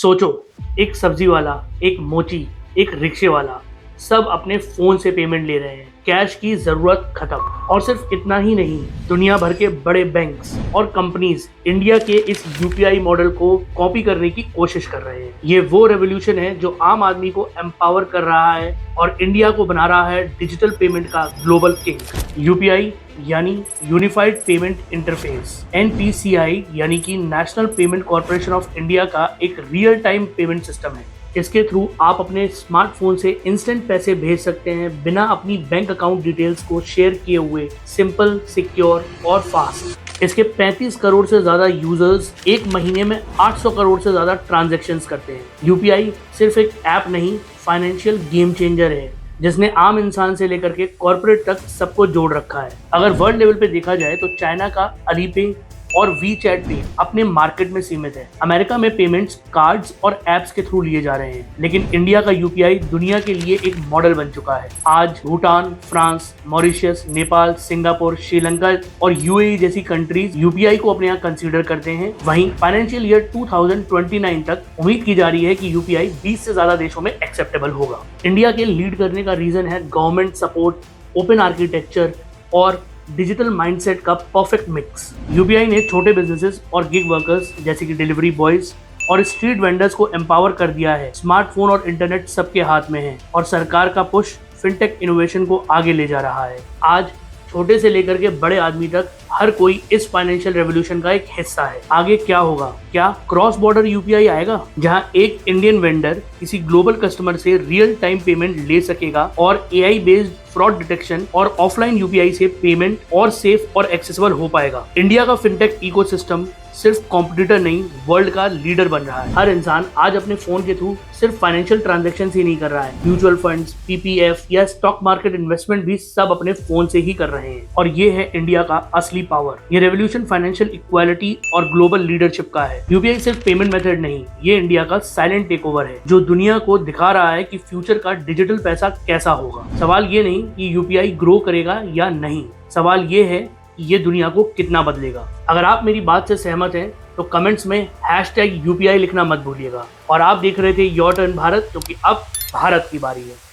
सोचो, एक सब्जी वाला, एक मोची, एक रिक्शे वाला, सब अपने फोन से पेमेंट ले रहे हैं। कैश की जरूरत खत्म। और सिर्फ इतना ही नहीं, दुनिया भर के बड़े बैंक्स और कंपनीज इंडिया के इस यूपीआई मॉडल को कॉपी करने की कोशिश कर रहे हैं। ये वो रेवोल्यूशन है जो आम आदमी को एम्पावर कर रहा है और इंडिया को बना रहा है डिजिटल पेमेंट का ग्लोबल किंग। यूपीआई यानी यूनिफाइड पेमेंट इंटरफेस, एनपीसीआई यानी कि national payment corporation of India का एक रियल टाइम पेमेंट सिस्टम है। इसके थ्रू आप अपने स्मार्टफोन से इंस्टेंट पैसे भेज सकते हैं बिना अपनी बैंक अकाउंट डिटेल्स को शेयर किए हुए। सिंपल, सिक्योर और फास्ट। इसके 35 करोड़ से ज्यादा यूजर्स एक महीने में 800 करोड़ से ज्यादा ट्रांजैक्शंस करते हैं। यूपीआई सिर्फ एक ऐप नहीं, फाइनेंशियल गेम चेंजर है जिसने आम इंसान से लेकर के कॉर्पोरेट तक सबको जोड़ रखा है। अगर वर्ल्ड लेवल पे देखा जाए तो चाइना का अलीपे और वी चैट पे अपने मार्केट में सीमित है। अमेरिका में पेमेंट्स कार्ड्स और एप्स के थ्रू लिए जा रहे हैं, लेकिन इंडिया का यूपीआई दुनिया के लिए एक मॉडल बन चुका है। आज Bhutan, France, Mauritius, Nepal, Singapore, Sri Lanka और यूएई जैसी कंट्रीज यूपीआई को अपने यहाँ कंसीडर करते हैं। वहीं फाइनेंशियल ईयर 2029 तक उम्मीद की जा रही है कि यूपीआई 20 से ज्यादा देशों में एक्सेप्टेबल होगा। इंडिया के लीड करने का रीजन है गवर्नमेंट सपोर्ट, ओपन आर्किटेक्चर और डिजिटल माइंडसेट का परफेक्ट मिक्स। यूपीआई ने छोटे बिजनेसेस और गिग वर्कर्स जैसे कि डिलीवरी बॉयज और स्ट्रीट वेंडर्स को एम्पावर कर दिया है। स्मार्टफोन और इंटरनेट सबके हाथ में है और सरकार का पुश फिनटेक इनोवेशन को आगे ले जा रहा है। आज छोटे से लेकर के बड़े आदमी तक हर कोई इस फाइनेंशियल रेवोल्यूशन का एक हिस्सा है। आगे क्या होगा? क्या क्रॉस बॉर्डर यूपीआई आएगा जहां एक इंडियन वेंडर किसी ग्लोबल कस्टमर से रियल टाइम पेमेंट ले सकेगा और एआई बेस्ड फ्रॉड डिटेक्शन और ऑफलाइन यूपीआई से पेमेंट और सेफ और एक्सेसिबल हो पाएगा? इंडिया का फिनटेक इकोसिस्टम सिर्फ कॉम्पिटिटर नहीं, वर्ल्ड का लीडर बन रहा है। हर इंसान आज अपने फोन के थ्रू सिर्फ फाइनेंशियल ट्रांजैक्शन ही नहीं कर रहा है, म्यूचुअल फंड्स, पीपीएफ या स्टॉक मार्केट इन्वेस्टमेंट भी सब अपने फोन से ही कर रहे हैं। और ये है इंडिया का असली पावर। ये रेवोल्यूशन फाइनेंशियल इक्वालिटी और ग्लोबल लीडरशिप का है। यूपीआई सिर्फ पेमेंट मेथड नहीं, ये इंडिया का साइलेंट टेकओवर है जो दुनिया को दिखा रहा है कि फ्यूचर का डिजिटल पैसा कैसा होगा। सवाल ये नहीं कि यूपीआई ग्रो करेगा या नहीं, सवाल ये है कि ये दुनिया को कितना बदलेगा। अगर आप मेरी बात से सहमत हैं तो कमेंट्स में #UPI लिखना मत भूलिएगा। और आप देख रहे थे योर टर्न भारत, क्योंकि अब भारत की बारी है।